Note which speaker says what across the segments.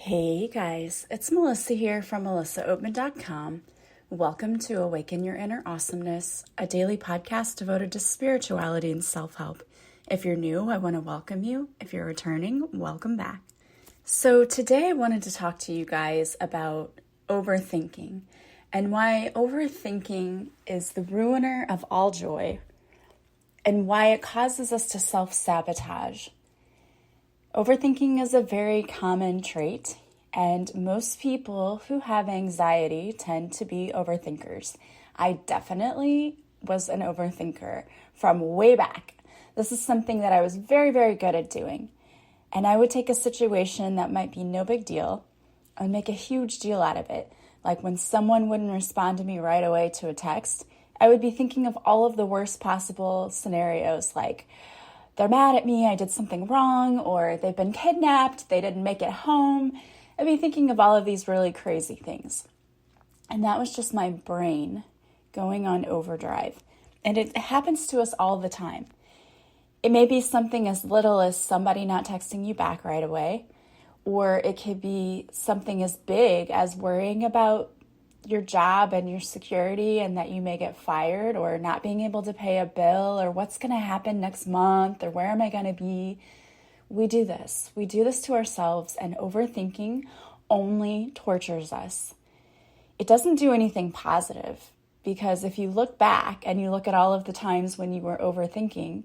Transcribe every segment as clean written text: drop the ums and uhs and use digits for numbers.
Speaker 1: Hey guys, it's Melissa here from melissaoatman.com. Welcome to Awaken Your Inner Awesomeness, a daily podcast devoted to spirituality and self-help. If you're new, I want to welcome you. If you're returning, welcome back. So today I wanted to talk to you guys about overthinking and why overthinking is the ruiner of all joy and why it causes us to self-sabotage. Overthinking is a very common trait, and most people who have anxiety tend to be overthinkers. I definitely was an overthinker from way back. This is something that I was very, very good at doing. And I would take a situation that might be no big deal and make a huge deal out of it. Like when someone wouldn't respond to me right away to a text, I would be thinking of all of the worst possible scenarios, like they're mad at me, I did something wrong, or they've been kidnapped, they didn't make it home. I'd be thinking of all of these really crazy things. And that was just my brain going on overdrive. And it happens to us all the time. It may be something as little as somebody not texting you back right away, or it could be something as big as worrying about your job and your security and that you may get fired, or not being able to pay a bill, or what's going to happen next month, or where am I going to be. We do this to ourselves, and overthinking only tortures us. It doesn't do anything positive, because if you look back and you look at all of the times when you were overthinking,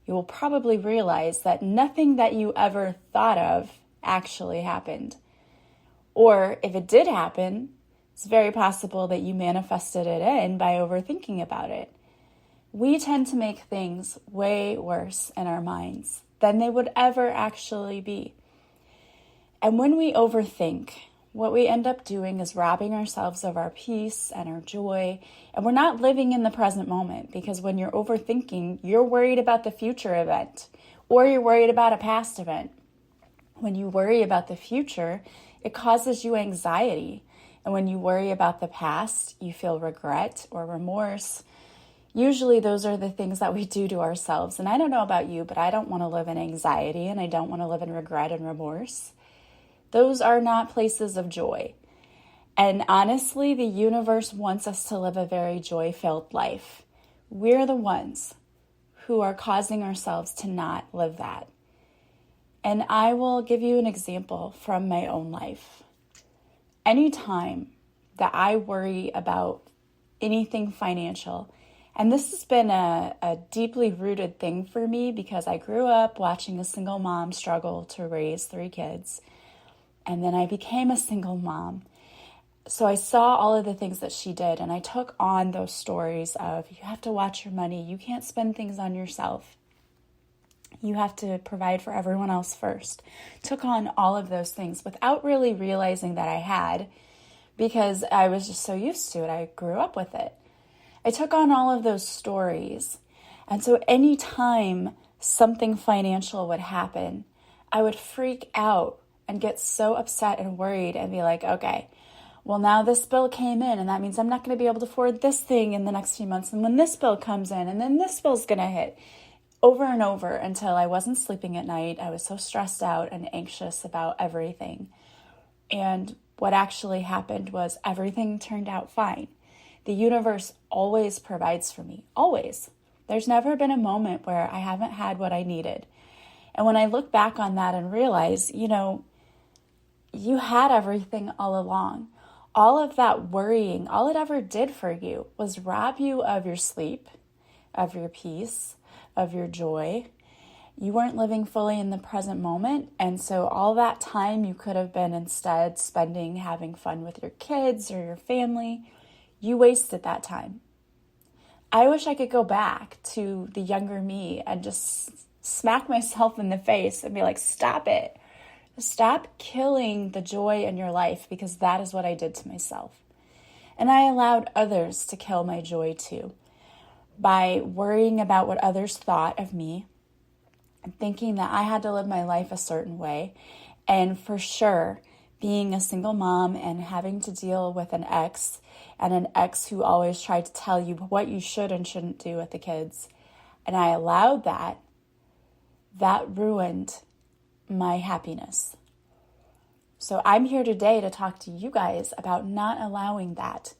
Speaker 1: you will probably realize that nothing that you ever thought of actually happened. Or if it did happen, it's very possible that you manifested it in by overthinking about it. We tend to make things way worse in our minds than they would ever actually be. And when we overthink, what we end up doing is robbing ourselves of our peace and our joy, and we're not living in the present moment, because when you're overthinking, you're worried about the future event, or you're worried about a past event. When you worry about the future, it causes you anxiety. And when you worry about the past, you feel regret or remorse. Usually those are the things that we do to ourselves. And I don't know about you, but I don't want to live in anxiety, and I don't want to live in regret and remorse. Those are not places of joy. And honestly, the universe wants us to live a very joy-filled life. We're the ones who are causing ourselves to not live that. And I will give you an example from my own life. Anytime that I worry about anything financial, and this has been a deeply rooted thing for me because I grew up watching a single mom struggle to raise 3 kids, and then I became a single mom. So I saw all of the things that she did, and I took on those stories of, you have to watch your money, you can't spend things on yourself. You have to provide for everyone else first. Took on all of those things without really realizing that I had, because I was just so used to it. I grew up with it. I took on all of those stories. And so anytime something financial would happen, I would freak out and get so upset and worried and be like, okay, well, now this bill came in, and that means I'm not going to be able to afford this thing in the next few months. And when this bill comes in, and then this bill's going to hit. Over and over until I wasn't sleeping at night. I was so stressed out and anxious about everything. And what actually happened was everything turned out fine. The universe always provides for me, always. There's never been a moment where I haven't had what I needed. And when I look back on that and realize, you had everything all along. All of that worrying, all it ever did for you was rob you of your sleep, of your peace, of your joy. You weren't living fully in the present moment, and so all that time you could have been instead spending having fun with your kids or your family, you wasted that time. I wish I could go back to the younger me and just smack myself in the face and be like, stop it. Stop killing the joy in your life, because that is what I did to myself. And I allowed others to kill my joy too, by worrying about what others thought of me and thinking that I had to live my life a certain way. And for sure, being a single mom and having to deal with an ex, and an ex who always tried to tell you what you should and shouldn't do with the kids. And I allowed that. That ruined my happiness. So I'm here today to talk to you guys about not allowing that.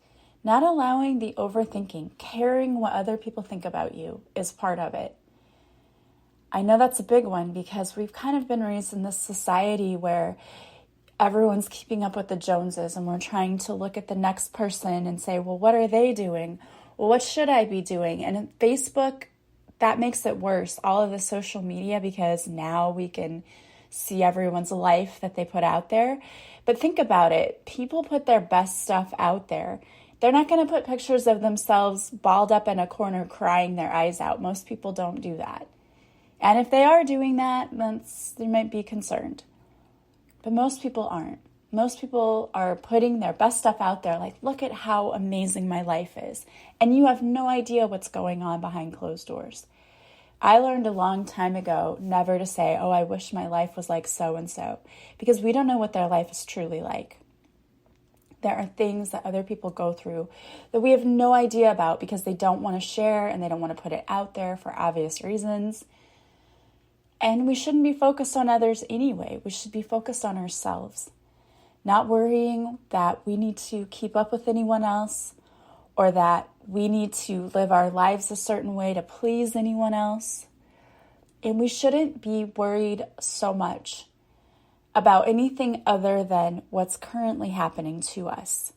Speaker 1: Not allowing the overthinking, caring what other people think about you is part of it. I know that's a big one because we've kind of been raised in this society where everyone's keeping up with the Joneses and we're trying to look at the next person and say, well, what are they doing? Well, what should I be doing? And in Facebook, that makes it worse. All of the social media, because now we can see everyone's life that they put out there. But think about it. People put their best stuff out there. They're not going to put pictures of themselves balled up in a corner crying their eyes out. Most people don't do that. And if they are doing that, then they might be concerned. But most people aren't. Most people are putting their best stuff out there, like, look at how amazing my life is. And you have no idea what's going on behind closed doors. I learned a long time ago never to say, oh, I wish my life was like so-and-so, because we don't know what their life is truly like. There are things that other people go through that we have no idea about because they don't want to share and they don't want to put it out there for obvious reasons. And we shouldn't be focused on others anyway. We should be focused on ourselves, not worrying that we need to keep up with anyone else or that we need to live our lives a certain way to please anyone else. And we shouldn't be worried so much about anything other than what's currently happening to us.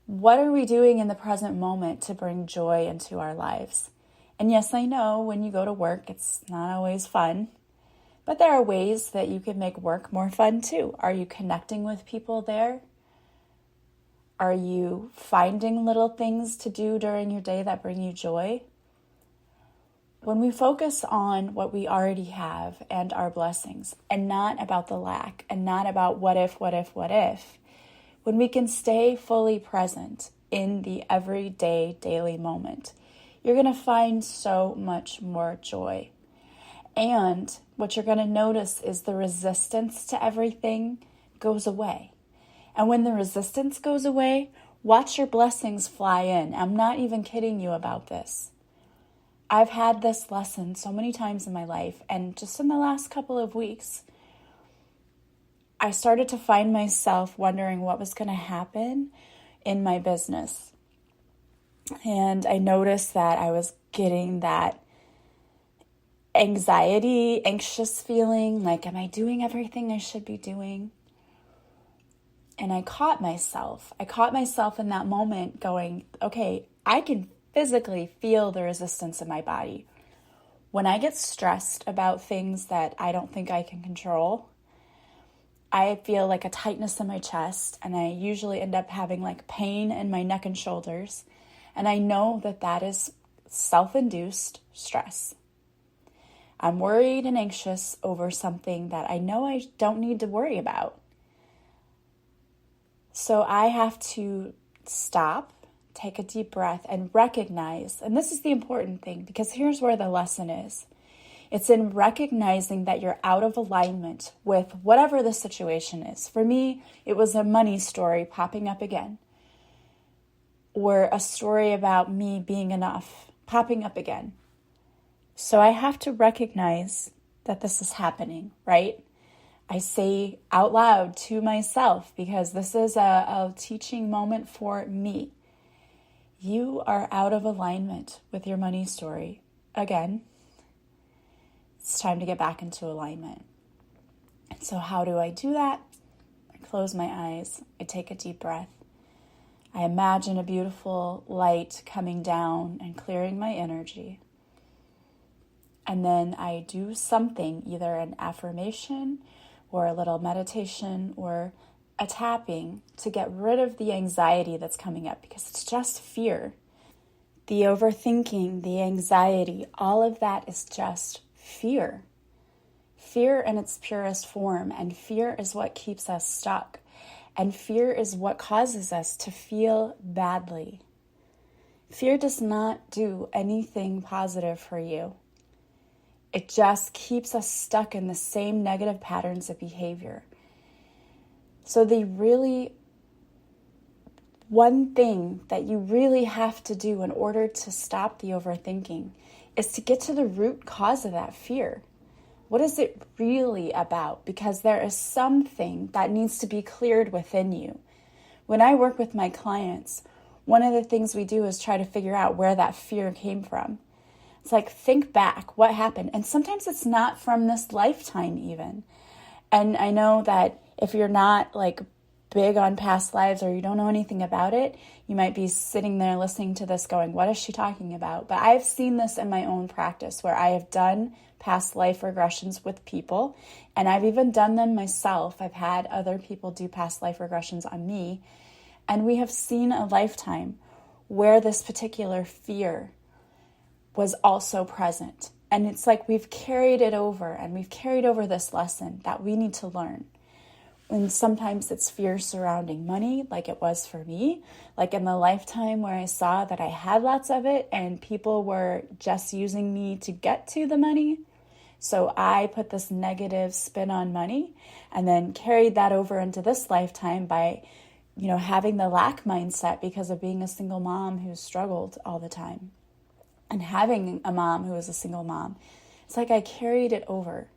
Speaker 1: What are we doing in the present moment to bring joy into our lives? And yes, I know when you go to work, it's not always fun, but there are ways that you can make work more fun too. Are you connecting with people there? Are you finding little things to do during your day that bring you joy? When we focus on what we already have and our blessings and not about the lack and not about what if, when we can stay fully present in the everyday, daily moment, you're going to find so much more joy. And what you're going to notice is the resistance to everything goes away. And when the resistance goes away, watch your blessings fly in. I'm not even kidding you about this. I've had this lesson so many times in my life, and just in the last couple of weeks, I started to find myself wondering what was going to happen in my business. And I noticed that I was getting that anxious feeling, like, am I doing everything I should be doing? And I caught myself in that moment going, okay, I can physically feel the resistance in my body. When I get stressed about things that I don't think I can control, I feel like a tightness in my chest, and I usually end up having like pain in my neck and shoulders. And I know that that is self-induced stress. I'm worried and anxious over something that I know I don't need to worry about. So I have to stop, take a deep breath, and recognize, and this is the important thing, because here's where the lesson is. It's in recognizing that you're out of alignment with whatever the situation is. For me, it was a money story popping up again, or a story about me being enough popping up again. So I have to recognize that this is happening, right? I say out loud to myself, because this is a teaching moment for me. You are out of alignment with your money story. Again, it's time to get back into alignment. And so how do I do that? I close my eyes. I take a deep breath. I imagine a beautiful light coming down and clearing my energy. And then I do something, either an affirmation or a little meditation or a tapping, to get rid of the anxiety that's coming up, because it's just fear. The overthinking, the anxiety, all of that is just fear. Fear in its purest form, and fear is what keeps us stuck. And fear is what causes us to feel badly. Fear does not do anything positive for you. It just keeps us stuck in the same negative patterns of behavior. So one thing that you really have to do in order to stop the overthinking is to get to the root cause of that fear. What is it really about? Because there is something that needs to be cleared within you. When I work with my clients, one of the things we do is try to figure out where that fear came from. It's like, think back, what happened? And sometimes it's not from this lifetime even. And I know that if you're not like big on past lives or you don't know anything about it, you might be sitting there listening to this going, what is she talking about? But I've seen this in my own practice where I have done past life regressions with people, and I've even done them myself. I've had other people do past life regressions on me, and we have seen a lifetime where this particular fear was also present. And it's like we've carried it over, and we've carried over this lesson that we need to learn. And sometimes it's fear surrounding money, like it was for me, like in the lifetime where I saw that I had lots of it and people were just using me to get to the money. So I put this negative spin on money and then carried that over into this lifetime by, having the lack mindset because of being a single mom who struggled all the time. And having a mom who was a single mom, it's like I carried it over.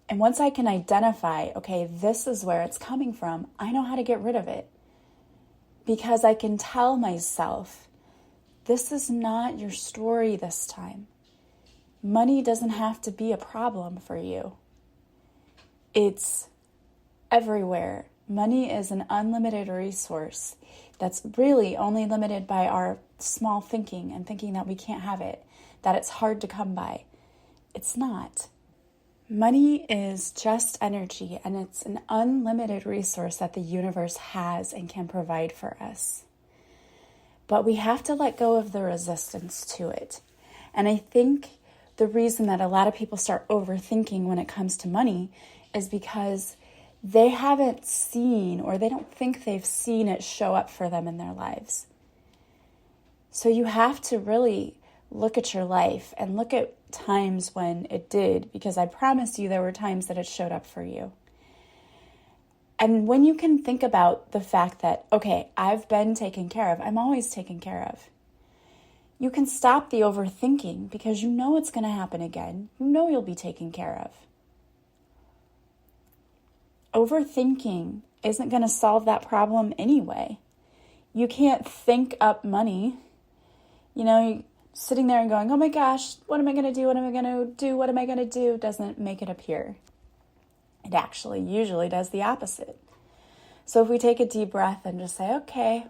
Speaker 1: And once I can identify, okay, this is where it's coming from, I know how to get rid of it. Because I can tell myself, this is not your story this time. Money doesn't have to be a problem for you. It's everywhere. Money is an unlimited resource that's really only limited by our small thinking and thinking that we can't have it, that it's hard to come by. It's not. Money is just energy, and it's an unlimited resource that the universe has and can provide for us. But we have to let go of the resistance to it. And I think the reason that a lot of people start overthinking when it comes to money is because they haven't seen, or they don't think they've seen it show up for them in their lives. So you have to really look at your life and look at times when it did, because I promise you there were times that it showed up for you. And when you can think about the fact that, okay, I've been taken care of, I'm always taken care of, you can stop the overthinking because you know it's going to happen again. You know you'll be taken care of. Overthinking isn't going to solve that problem anyway. You can't think up money. Sitting there and going, oh my gosh, what am I going to do? What am I going to do? What am I going to do? Doesn't make it appear. It actually usually does the opposite. So if we take a deep breath and just say, okay,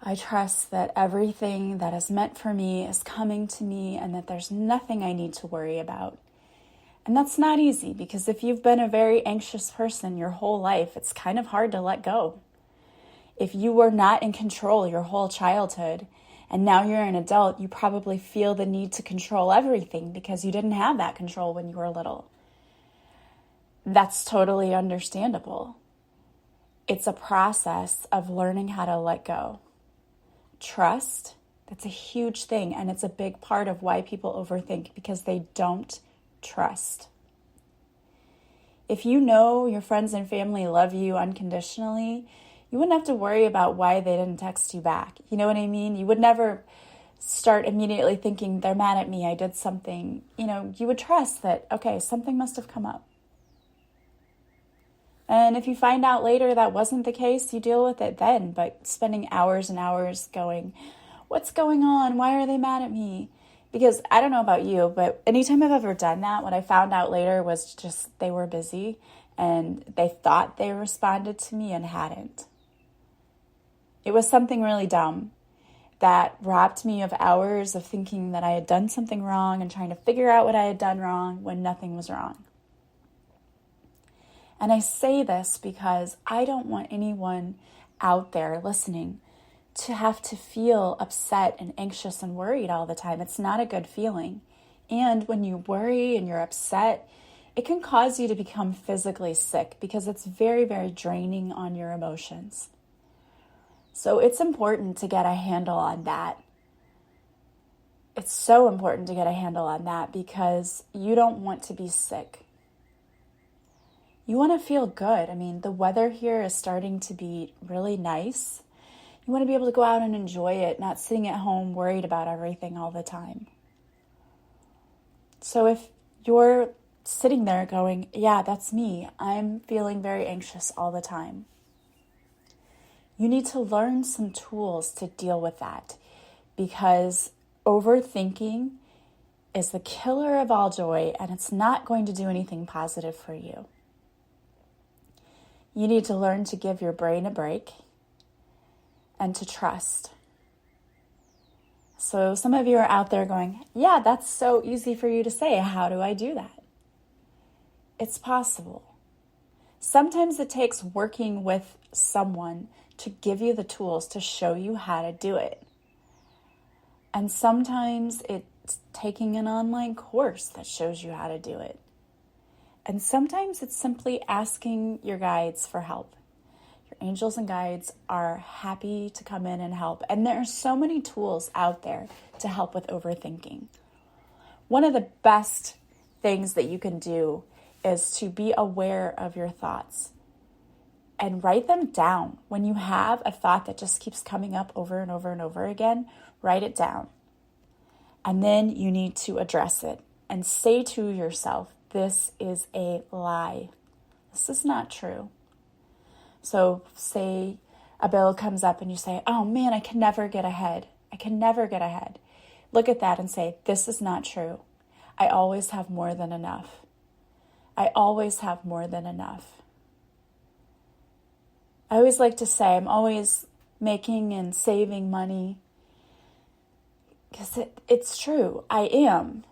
Speaker 1: I trust that everything that is meant for me is coming to me and that there's nothing I need to worry about. And that's not easy because if you've been a very anxious person your whole life, it's kind of hard to let go. If you were not in control your whole childhood, and now you're an adult, you probably feel the need to control everything because you didn't have that control when you were little. That's totally understandable. It's a process of learning how to let go. Trust, that's a huge thing, and it's a big part of why people overthink because they don't trust. If you know your friends and family love you unconditionally, you wouldn't have to worry about why they didn't text you back. You know what I mean? You would never start immediately thinking, they're mad at me, I did something. You would trust that, okay, something must have come up. And if you find out later that wasn't the case, you deal with it then. But spending hours and hours going, what's going on? Why are they mad at me? Because I don't know about you, but anytime I've ever done that, what I found out later was just they were busy and they thought they responded to me and hadn't. It was something really dumb that robbed me of hours of thinking that I had done something wrong and trying to figure out what I had done wrong when nothing was wrong. And I say this because I don't want anyone out there listening to have to feel upset and anxious and worried all the time. It's not a good feeling. And when you worry and you're upset, it can cause you to become physically sick because it's very, very draining on your emotions. So it's important to get a handle on that. It's so important to get a handle on that because you don't want to be sick. You want to feel good. I mean, the weather here is starting to be really nice. You want to be able to go out and enjoy it, not sitting at home worried about everything all the time. So if you're sitting there going, yeah, that's me, I'm feeling very anxious all the time, you need to learn some tools to deal with that, because overthinking is the killer of all joy, and it's not going to do anything positive for you. You need to learn to give your brain a break and to trust. So some of you are out there going, yeah, that's so easy for you to say. How do I do that? It's possible. Sometimes it takes working with someone to give you the tools to show you how to do it. And sometimes it's taking an online course that shows you how to do it. And sometimes it's simply asking your guides for help. Your angels and guides are happy to come in and help. And there are so many tools out there to help with overthinking. One of the best things that you can do is to be aware of your thoughts and write them down. When you have a thought that just keeps coming up over and over and over again, write it down. And then you need to address it and say to yourself, this is a lie. This is not true. So say a bill comes up and you say, oh man, I can never get ahead. I can never get ahead. Look at that and say, this is not true. I always have more than enough. I always have more than enough. I always like to say I'm always making and saving money, because it's true. I am.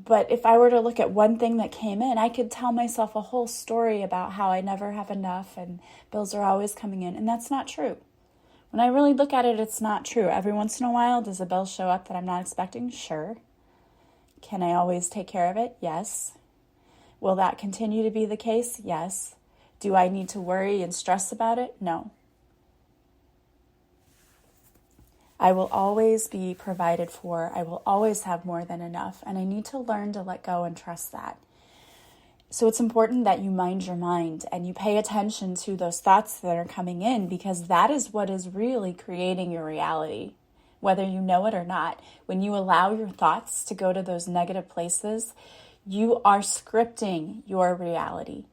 Speaker 1: But if I were to look at one thing that came in, I could tell myself a whole story about how I never have enough and bills are always coming in. And that's not true. When I really look at it, it's not true. Every once in a while, does a bill show up that I'm not expecting? Sure. Can I always take care of it? Yes. Will that continue to be the case? Yes. Do I need to worry and stress about it? No. I will always be provided for. I will always have more than enough. And I need to learn to let go and trust that. So it's important that you mind your mind and you pay attention to those thoughts that are coming in, because that is what is really creating your reality, whether you know it or not. When you allow your thoughts to go to those negative places, you are scripting your reality.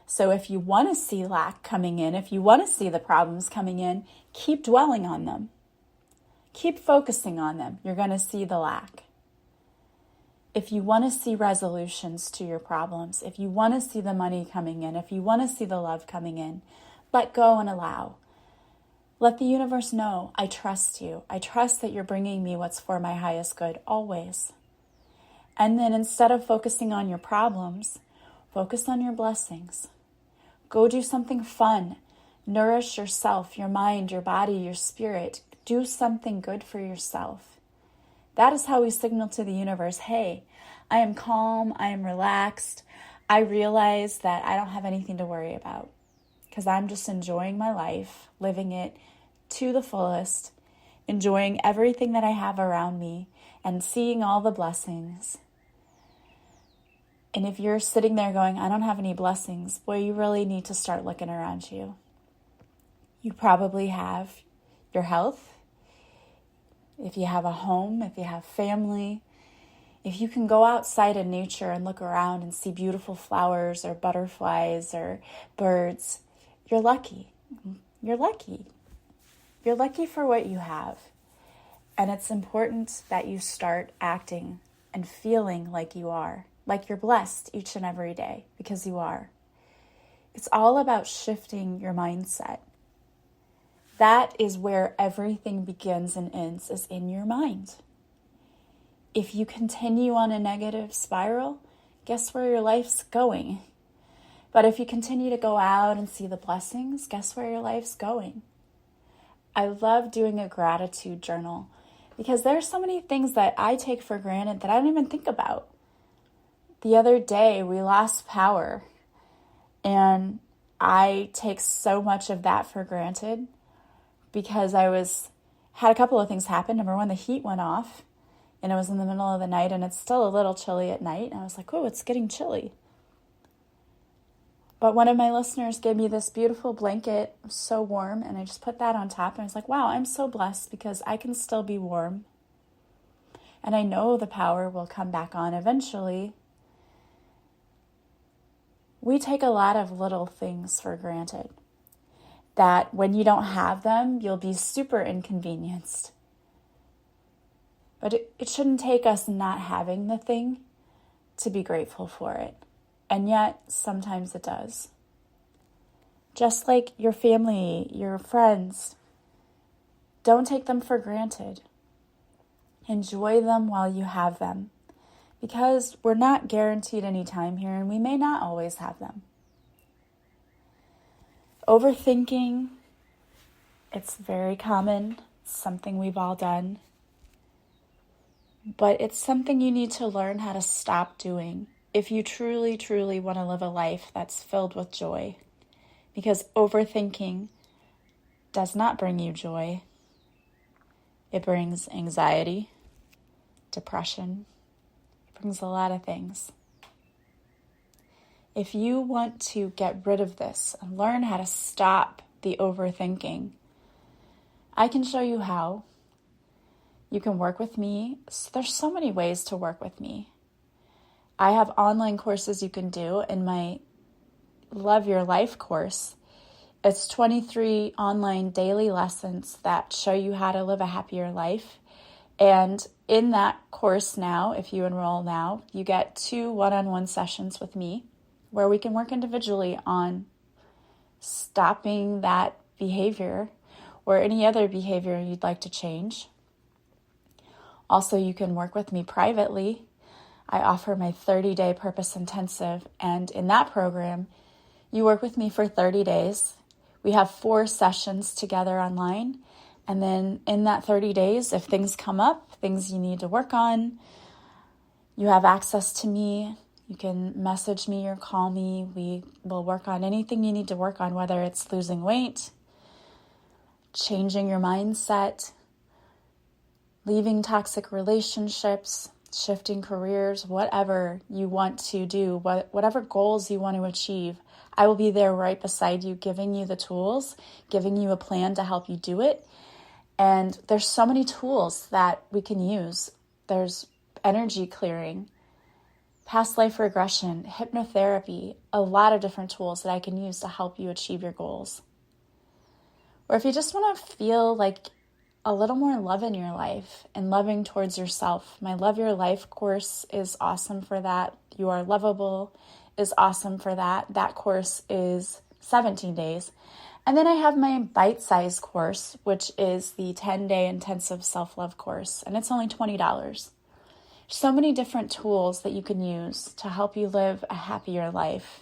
Speaker 1: So if you want to see lack coming in, if you want to see the problems coming in, keep dwelling on them. Keep focusing on them. You're going to see the lack. If you want to see resolutions to your problems, if you want to see the money coming in, if you want to see the love coming in, let go and allow. Let the universe know, I trust you. I trust that you're bringing me what's for my highest good always. And then instead of focusing on your problems, focus on your blessings. Go do something fun. Nourish yourself, your mind, your body, your spirit. Do something good for yourself. That is how we signal to the universe, hey, I am calm, I am relaxed. I realize that I don't have anything to worry about because I'm just enjoying my life, living it to the fullest, enjoying everything that I have around me and seeing all the blessings. And if you're sitting there going, I don't have any blessings, boy, you really need to start looking around you. You probably have your health, if you have a home, if you have family, if you can go outside in nature and look around and see beautiful flowers or butterflies or birds, you're lucky. You're lucky. You're lucky for what you have. And it's important that you start acting and feeling like you are, like you're blessed each and every day, because you are. It's all about shifting your mindset. That is where everything begins and ends, is in your mind. If you continue on a negative spiral, guess where your life's going? But if you continue to go out and see the blessings, guess where your life's going? I love doing a gratitude journal because there are so many things that I take for granted that I don't even think about. The other day, we lost power, and I take so much of that for granted because had a couple of things happen. Number one, the heat went off, and it was in the middle of the night, and it's still a little chilly at night. And I was like, oh, it's getting chilly. But one of my listeners gave me this beautiful blanket, it was so warm, and I just put that on top, and I was like, wow, I'm so blessed because I can still be warm. And I know the power will come back on eventually, We take a lot of little things for granted, that when you don't have them, you'll be super inconvenienced. But it shouldn't take us not having the thing to be grateful for it. And yet, sometimes it does. Just like your family, your friends, don't take them for granted. Enjoy them while you have them, because we're not guaranteed any time here and we may not always have them. Overthinking, it's very common, it's something we've all done, but it's something you need to learn how to stop doing if you truly, truly want to live a life that's filled with joy. Because overthinking does not bring you joy. It brings anxiety, depression. It brings a lot of things. If you want to get rid of this and learn how to stop the overthinking, I can show you how. You can work with me. There's so many ways to work with me. I have online courses you can do in my Love Your Life course. It's 23 online daily lessons that show you how to live a happier life. And in that course now, if you enroll now, you get 2 one-on-one sessions with me where we can work individually on stopping that behavior or any other behavior you'd like to change. Also, you can work with me privately. I offer my 30-day Purpose Intensive, and in that program, you work with me for 30 days. We have 4 sessions together online, and then in that 30 days, if things come up, things you need to work on, you have access to me. You can message me or call me. We will work on anything you need to work on, whether it's losing weight, changing your mindset, leaving toxic relationships, shifting careers, whatever you want to do, whatever goals you want to achieve. I will be there right beside you, giving you the tools, giving you a plan to help you do it. And there's so many tools that we can use. There's energy clearing, past life regression, hypnotherapy, a lot of different tools that I can use to help you achieve your goals. Or if you just want to feel like a little more love in your life and loving towards yourself, my Love Your Life course is awesome for that. You Are Lovable is awesome for that. That course is 17 days. And then I have my bite-size course, which is the 10-day intensive self-love course, and it's only $20. So many different tools that you can use to help you live a happier life.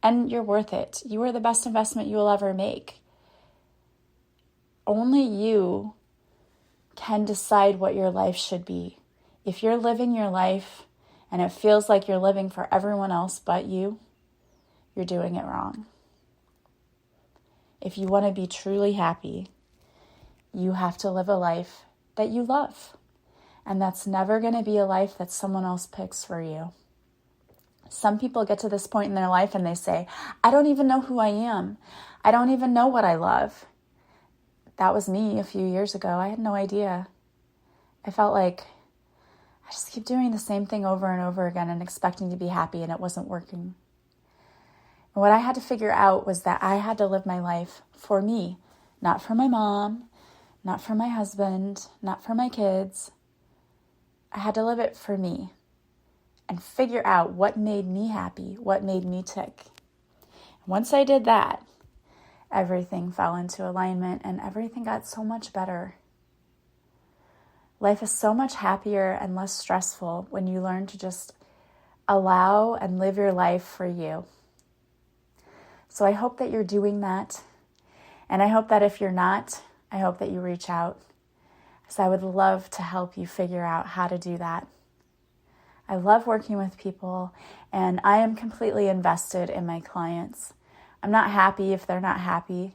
Speaker 1: And you're worth it. You are the best investment you will ever make. Only you can decide what your life should be. If you're living your life and it feels like you're living for everyone else but you, you're doing it wrong. If you want to be truly happy, you have to live a life that you love. And that's never going to be a life that someone else picks for you. Some people get to this point in their life and they say, I don't even know who I am. I don't even know what I love. That was me a few years ago. I had no idea. I felt like I just keep doing the same thing over and over again and expecting to be happy, and it wasn't working. And what I had to figure out was that I had to live my life for me, not for my mom, not for my husband, not for my kids. I had to live it for me and figure out what made me happy, what made me tick. Once I did that, everything fell into alignment and everything got so much better. Life is so much happier and less stressful when you learn to just allow and live your life for you. So I hope that you're doing that. And I hope that if you're not, I hope that you reach out, because I would love to help you figure out how to do that. I love working with people, and I am completely invested in my clients. I'm not happy if they're not happy.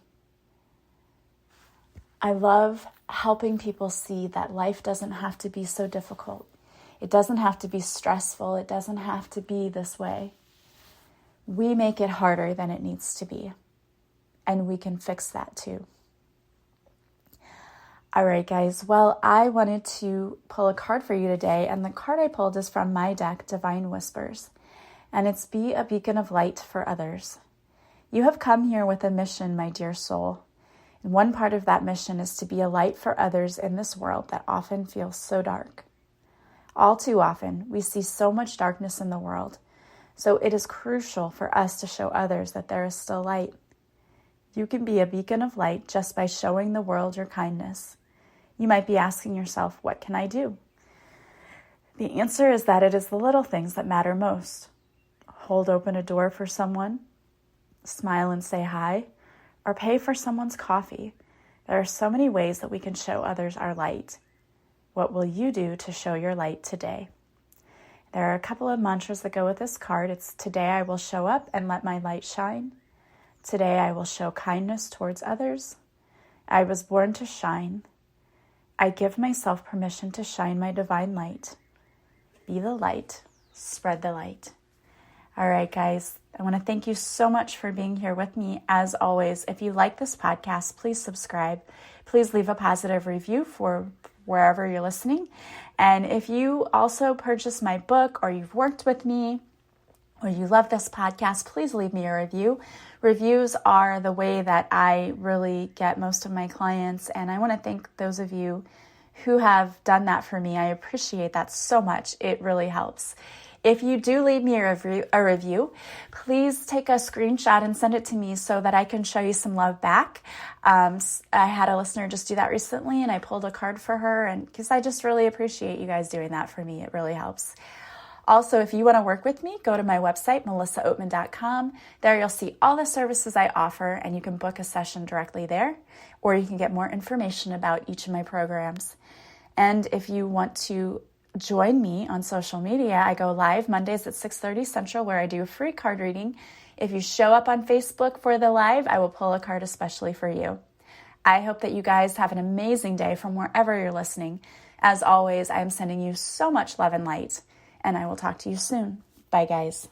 Speaker 1: I love helping people see that life doesn't have to be so difficult. It doesn't have to be stressful. It doesn't have to be this way. We make it harder than it needs to be, and we can fix that too. All right, guys. Well, I wanted to pull a card for you today, and the card I pulled is from my deck, Divine Whispers. and it's be a beacon of light for others. You have come here with a mission, my dear soul. And one part of that mission is to be a light for others in this world that often feels so dark. All too often, we see so much darkness in the world, so it is crucial for us to show others that there is still light. You can be a beacon of light just by showing the world your kindness. You might be asking yourself, what can I do? The answer is that it is the little things that matter most. Hold open a door for someone, smile and say hi, or pay for someone's coffee. There are so many ways that we can show others our light. What will you do to show your light today? There are a couple of mantras that go with this card. It's today I will show up and let my light shine. Today I will show kindness towards others. I was born to shine. I give myself permission to shine my divine light. Be the light. Spread the light. All right, guys. I want to thank you so much for being here with me. As always, if you like this podcast, please subscribe. Please leave a positive review for wherever you're listening. And if you also purchased my book or you've worked with me or you love this podcast, please leave me a review. Reviews are the way that I really get most of my clients. And I want to thank those of you who have done that for me. I appreciate that so much. It really helps. If you do leave me a review, please take a screenshot and send it to me so that I can show you some love back. I had a listener just do that recently, and I pulled a card for her, and because I just really appreciate you guys doing that for me. It really helps. Also, if you want to work with me, go to my website, melissaoatman.com. There you'll see all the services I offer, and you can book a session directly there, or you can get more information about each of my programs. And if you want to join me on social media, I go live Mondays at 6:30 Central where I do a free card reading. If you show up on Facebook for the live, I will pull a card especially for you. I hope that you guys have an amazing day from wherever you're listening. As always, I am sending you so much love and light, and I will talk to you soon. Bye, guys.